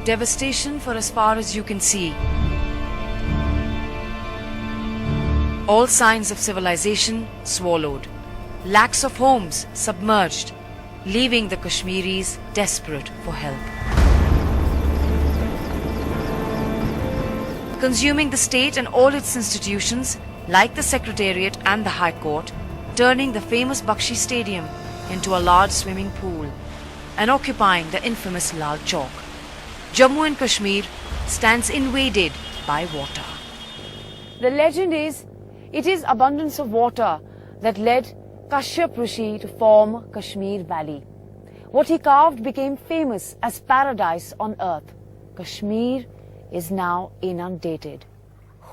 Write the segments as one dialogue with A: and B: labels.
A: Devastation for as far as you can see. All signs of civilization swallowed. Lakhs of homes submerged, leaving the Kashmiris desperate for help. Consuming the state and all its institutions, like the Secretariat and the High Court, turning the famous Bakshi Stadium into a large swimming pool, and occupying the infamous Lal Chowk. Jammu and Kashmir stands invaded by water. The legend is, it is abundance of water that led Kashyap Rishi to form Kashmir Valley. What he carved became famous as paradise on earth. Kashmir is now inundated.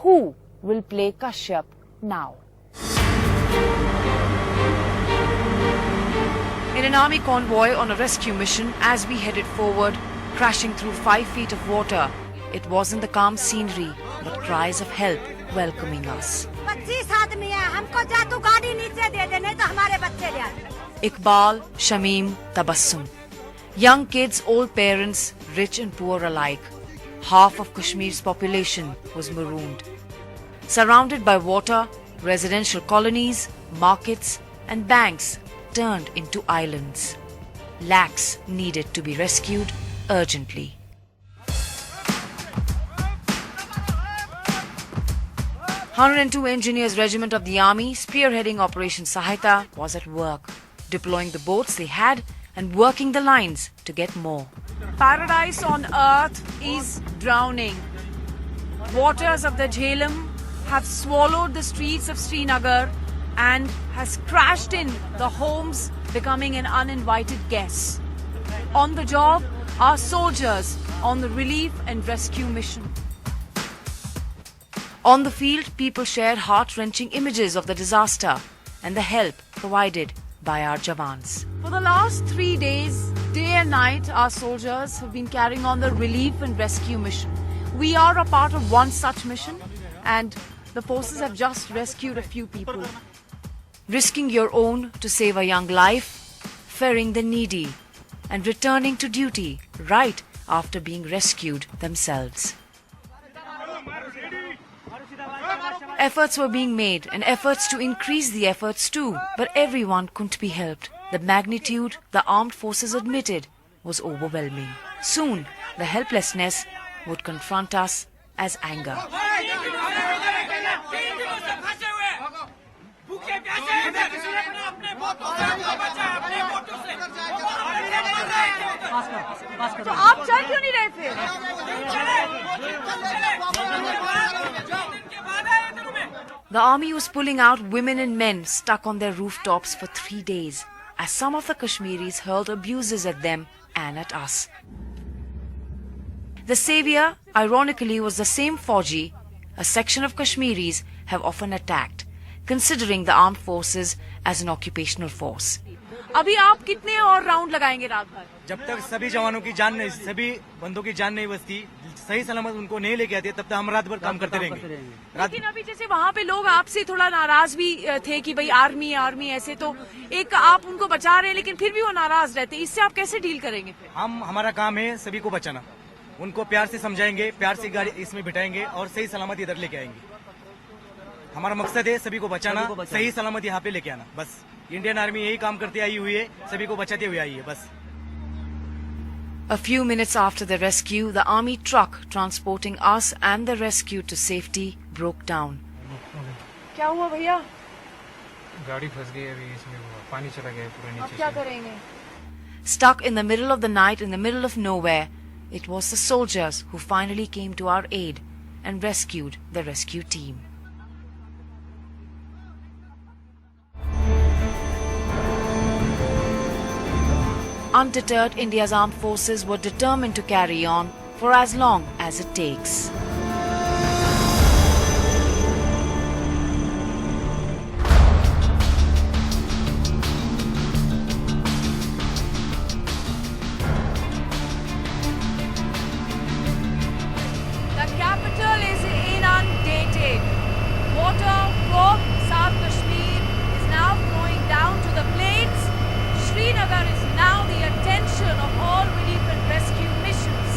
A: Who will play Kashyap now? In an army convoy on a rescue mission, as we headed forward, crashing through 5 feet of water, it wasn't the calm scenery, but cries of help welcoming us. Iqbal, Shamim, Tabassum. Young kids, old parents, rich and poor alike. Half of Kashmir's population was marooned. Surrounded by water, residential colonies, markets and banks turned into islands. Lakhs needed to be rescued urgently. "102 Engineers Regiment of the Army, spearheading Operation Sahayata, was at work, deploying the boats they had and working the lines to get more. Paradise on earth is drowning. Waters of the Jhelum have swallowed the streets of Srinagar and has crashed in the homes, becoming an uninvited guest. On the job are soldiers on the relief and rescue mission. On the field, people shared heart-wrenching images of the disaster and the help provided by our Jawans. For the last 3 days, day and night, our soldiers have been carrying on the relief and rescue mission. We are a part of one such mission, and the forces have just rescued a few people. Risking your own to save a young life, ferrying the needy, and returning to duty right after being rescued themselves. Efforts were being made and efforts to increase the efforts too, but everyone couldn't be helped. The magnitude the armed forces admitted was overwhelming. Soon, the helplessness would confront us as anger. तो आप चल क्यों नहीं रहे फिर? The army was pulling out women and men stuck on their rooftops for 3 days, as some of the Kashmiris hurled abuses at them and at us. The savior, ironically, was the same Fauji a section of Kashmiris have often attacked, considering the armed forces as an occupational force. अभी आप कितने और round लगाएंगे रात भर?
B: जब तक सभी जवानों की जान नहीं, सभी बंदों की जान नहीं बचती, सही सलामत उनको नहीं लेके आते, तब तक हम रात भर काम करते रहेंगे।
A: लेकिन अभी जैसे वहाँ पे लोग आपसे थोड़ा नाराज भी थे कि भाई आर्मी ऐसे, तो एक आप उनको बचा रहे हैं लेकिन फिर भी वो नाराज रहते, इससे आप कैसे डील करेंगे फिर?
B: हमारा काम है सभी को बचाना, उनको प्यार से समझाएंगे, प्यार से गाड़ी इसमें बिठाएंगे और सही सलामत इधर लेके आएंगे। हमारा मकसद है सभी को बचाना, सही सलामत यहाँ पे लेके आना। बस इंडियन आर्मी यही काम करते आई हुई है, सभी को बचाते हुए आई है बस।
A: A few minutes after the rescue, the army truck transporting us and the rescue to safety broke down. क्या हुआ भैया?
C: गाड़ी फंस गई अभी इसमें, पानी चला गया पूरा नीचे।
A: अब क्या करेंगे? Stuck in the middle of the night, in the middle of nowhere, it was the soldiers who finally came to our aid and rescued the rescue team. Undeterred, India's armed forces were determined to carry on for as long as it takes. The capital is inundated. Water from South Kashmir is now flowing down to the plains. Srinagar is now the attention of all relief and rescue missions.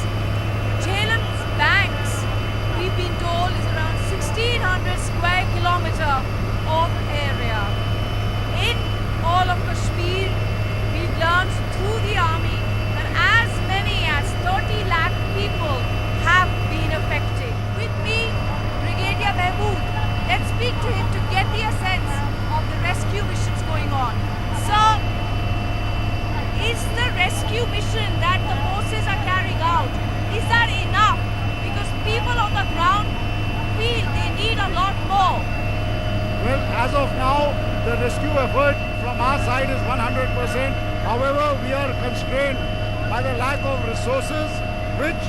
D: As of now, the rescue effort from our side is 100%. However, we are constrained by the lack of resources which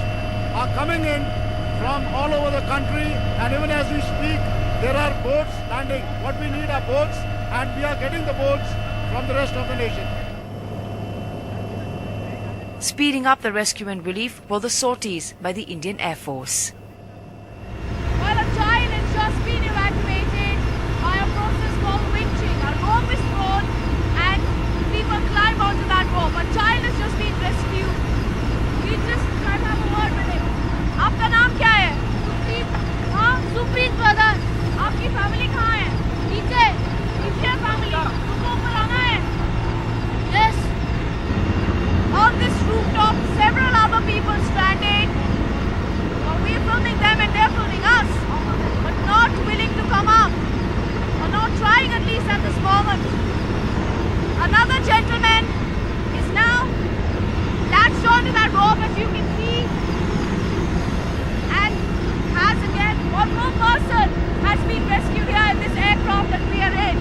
D: are coming in from all over the country, and even as we speak, there are boats landing. What we need are boats, and we are getting the boats from the rest of the nation.
A: Speeding up the rescue and relief were the sorties by the Indian Air Force.
E: Well, a child has just been evacuated by a process called winching. A rope is thrown and people climb onto that rope. A child has just been rescued. We just try to have a word with him. आपका नाम क्या है? सुप्रीत. हाँ, Supreet brother. आपकी family कहाँ है? नीचे. नीचे family. तुमको ऊपर आना है? Yes. On this rooftop, several other people stranded. Well, we're filming them and they're filming us, but not willing to come up, or not trying at least at this moment. Another gentleman is now latched onto that rope, as you can see, and has again, one more person has been rescued here in this aircraft that we are in.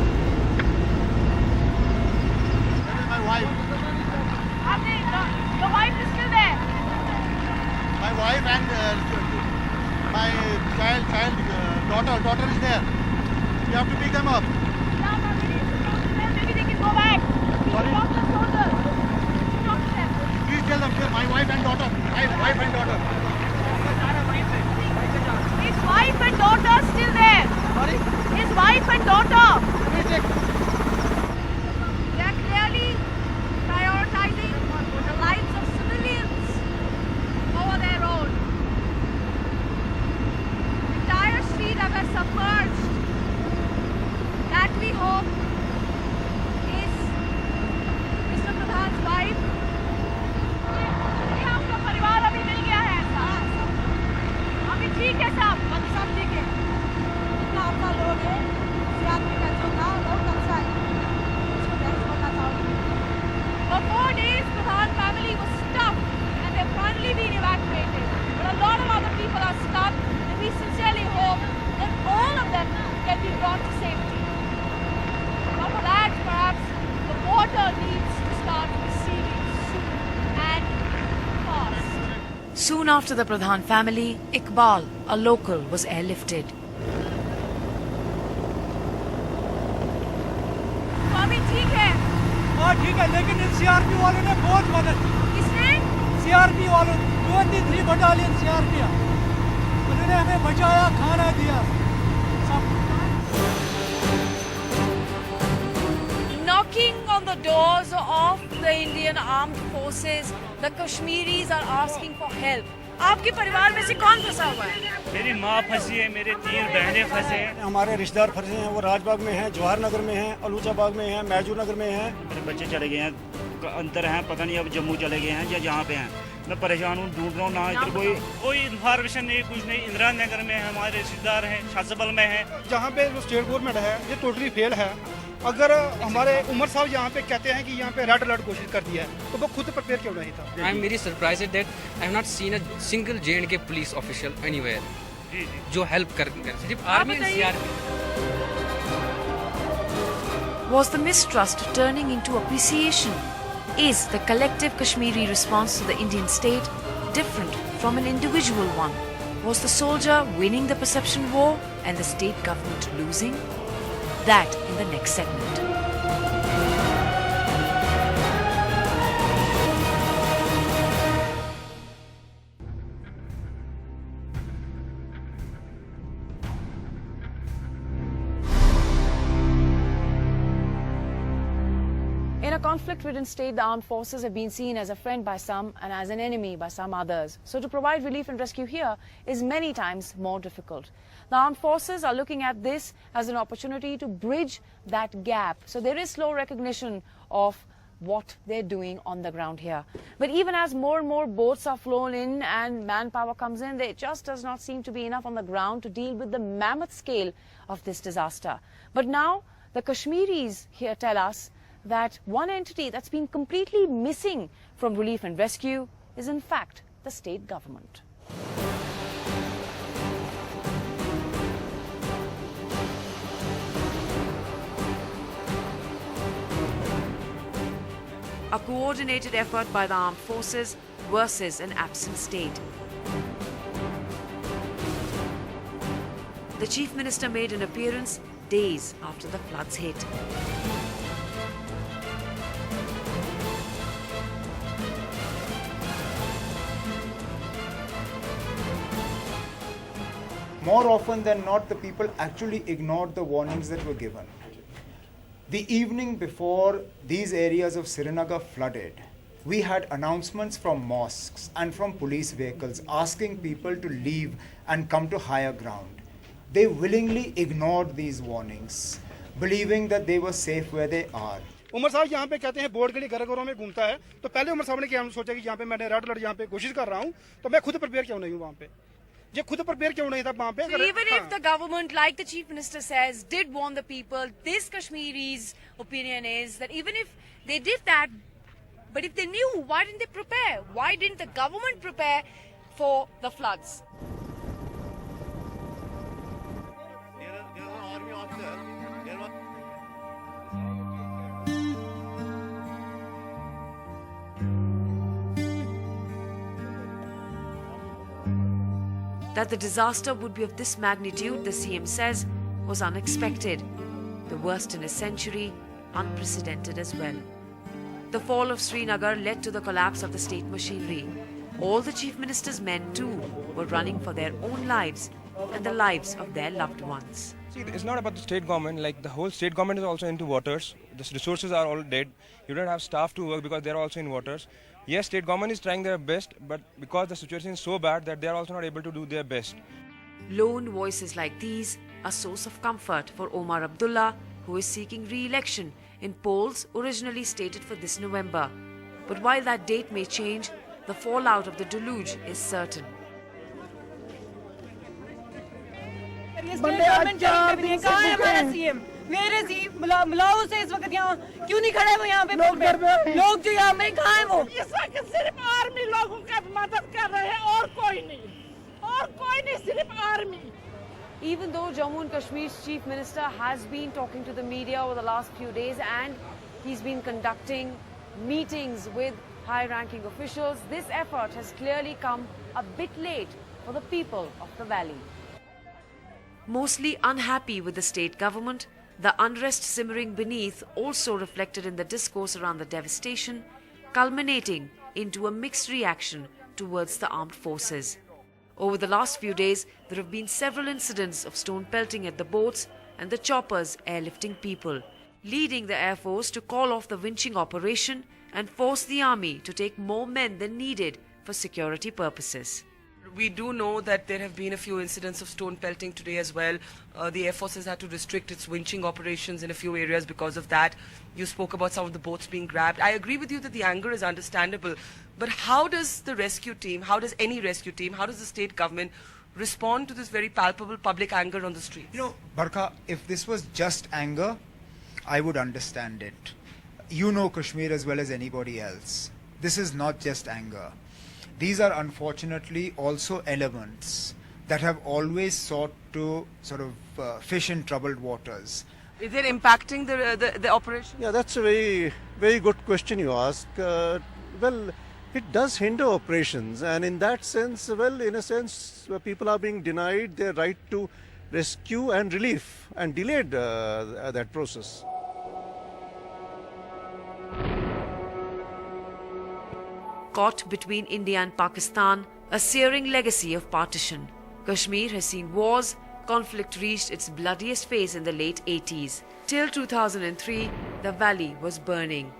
D: That is my wife.
E: The wife is still there.
D: My wife and my daughter is there. You have to pick them up.
E: Now, maybe they can go back.
D: Sorry?
E: Talk to the soldiers. Talk to them.
D: Please tell them, my wife and daughter. My wife and daughter.
E: His wife and daughter are still there.
D: Sorry?
E: His wife and daughter.
D: Let me check.
E: They are clearly prioritizing the lives of civilians over their own. The entire street have been submerged. That we hope is Mr. Pradhan's wife. ये आपका परिवार अभी मिल गया है साहब. अभी ठीक है साहब. बाकी सब ठीक है. जितना आपका लोग है, आदमी का जो था बहुत अच्छा है. इसको ध्यान करना चाहूँगी. For 4 days, Pradhan family was stuck and they've finally been evacuated. But a lot of other people are stuck, and we sincerely hope that all of them can be brought to safety. But for that, perhaps the water needs to start receding soon and fast.
A: Soon after the Pradhan family, Iqbal, a local, was airlifted.
E: तो अभी ठीक है.
F: हाँ ठीक है, लेकिन इन CRP वालों ने बहुत मदद की.
E: किसने?
F: सीआरपी वालों 23 बटालियन सीआरपी उन्होंने हमें बचाया, खाना दिया, सब.
A: Knocking on the doors of the Indian Armed Forces, the Kashmiris are asking for help. आपके परिवार में से कौन फंसा हुआ है?
G: मेरी माँ फंसी है, मेरे 3 बहनें फंसे हैं.
H: हमारे रिश्तेदार फंसे हैं, वो राजबाग में हैं, जवाहर नगर में हैं, अलूचाबाग में हैं, मैजूर नगर में हैं.
G: मेरे बच्चे चले गए हैं, अंतर हैं, पता नहीं अब जम्मू चले गए हैं या जहाँ पे हैं. मैं परेशान हूँ, ढूंढ रहा हूँ. ना इधर कोई इन्फॉर्मेशन नहीं, कुछ नहीं. इंदिरा नगर में हमारे रिश्तेदार हैं, शाहजबल में हैं.
I: जहाँ पे जो स्टेट गवर्नमेंट है ये टोटली फेल है. अगर हमारे उमर साहब यहाँ पे कहते हैं कि यहाँ पे रेड अलर्ट घोषित कर दिया है, तो वो खुद प्रिपेयर क्यों नहीं था?
J: I am very surprised that I have not seen a single J&K police official anywhere जो help कर सिर्फ army and CRP.
A: Was the mistrust turning into appreciation? Is the collective Kashmiri response to the Indian state different from an individual one? Was the soldier winning the perception war and the state government losing? That in the next segment. In a conflict-ridden state, the armed forces have been seen as a friend by some and as an enemy by some others. So to provide relief and rescue here is many times more difficult. The armed forces are looking at this as an opportunity to bridge that gap. So there is slow recognition of what they're doing on the ground here. But even as more and more boats are flown in and manpower comes in, there just does not seem to be enough on the ground to deal with the mammoth scale of this disaster. But now the Kashmiris here tell us that one entity that's been completely missing from relief and rescue is in fact the state government. a coordinated effort by the armed forces versus an absent state. The Chief Minister made an appearance days after the floods hit.
K: More often than not, the people actually ignored the warnings that were given. The evening before these areas of Srinagar flooded, we had announcements from mosques and from police vehicles asking people to leave and come to higher ground. They willingly ignored these warnings, believing that they were safe where they are.
I: Umar sahab यहाँ पे कहते हैं board के लिए घर घरों में घूमता है, तो पहले उमर साहब ने क्या सोचा कि यहाँ पे मैंने रेड अलर्ट यहाँ पे कोशिश कर रहा हूँ, तो मैं खुद प्रिपेयर क्यों नहीं हूँ वहाँ पे? ये खुद प्रिपेयर क्यों नहीं था वहाँ पे?
E: So even if the government, like the Chief Minister says, did warn the people, this Kashmiri's opinion is that even if they did that, but if they knew, why didn't they prepare? Why didn't the government prepare for the floods?
A: That the disaster would be of this magnitude, the CM says, was unexpected. The worst in a century, unprecedented as well. The fall of Srinagar led to the collapse of the state machinery. All the Chief Minister's men too were running for their own lives and the lives of their loved ones.
C: See, it's not about the state government. Like the whole state government is also into waters. The resources are all dead. You don't have staff to work because they're also in waters. Yes, state government is trying their best, but because the situation is so bad that they are also not able to do their best.
A: Lone voices like these, a source of comfort for Omar Abdullah, who is seeking re-election in polls originally stated for this November. But while that date may change, the fallout of the deluge is certain.
F: बुलाओ उसे इस वक्त यहाँ क्यों नहीं खड़े वो यहाँ पे लोग जो यहाँ में कहाँ हैं वो इस वक्त सिर्फ आर्मी लोगों का मदद कर रहे हैं और कोई नहीं सिर्फ army.
A: Even though Jammu and Kashmir's Chief Minister has been talking to the media over the last few days and he's been conducting meetings with high-ranking officials, this effort has clearly come a bit late for the people of the valley. Mostly unhappy with the state government, the unrest simmering beneath also reflected in the discourse around the devastation, culminating into a mixed reaction towards the armed forces. Over the last few days, there have been several incidents of stone pelting at the boats and the choppers airlifting people, leading the Air Force to call off the winching operation and force the army to take more men than needed for security purposes.
L: We do know that there have been a few incidents of stone pelting today as well. The Air Force has had to restrict its winching operations in a few areas because of that. You spoke about some of the boats being grabbed. I agree with you that the anger is understandable. But how does the rescue team, how does any rescue team, how does the state government respond to this very palpable public anger on the streets?
K: You know, Barkha, if this was just anger, I would understand it. You know Kashmir as well as anybody else. This is not just anger. These are unfortunately also elements that have always sought to sort of fish in troubled waters.
L: Is it impacting the operation?
D: Yeah, that's a very good question you ask. Well, it does hinder operations, and in that sense, well, in a sense, people are being denied their right to rescue and relief and delayed that process.
A: Caught between India and Pakistan, a searing legacy of partition. Kashmir has seen wars. Conflict reached its bloodiest phase in the late 80s. Till 2003, the valley was burning.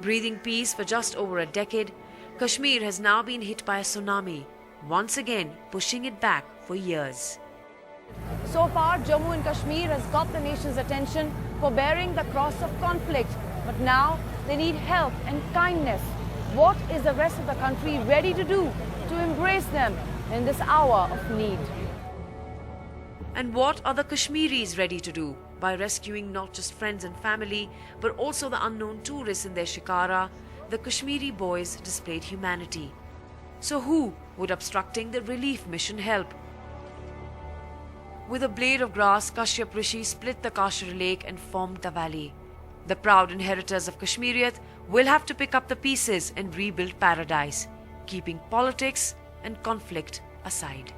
A: Breathing peace for just over a decade, Kashmir has now been hit by a tsunami, once again pushing it back for years.
E: So far, Jammu and Kashmir has got the nation's attention for bearing the cross of conflict. But now, they need help and kindness. What is the rest of the country ready to do to embrace them in this hour of need?
A: And what are the Kashmiris ready to do by rescuing not just friends and family, but also the unknown tourists in their shikara? The Kashmiri boys displayed humanity. So who would obstructing the relief mission help? With a blade of grass, Kashyap Rishi split the Kashur lake and formed the valley. The proud inheritors of Kashmiriyat will have to pick up the pieces and rebuild paradise, keeping politics and conflict aside.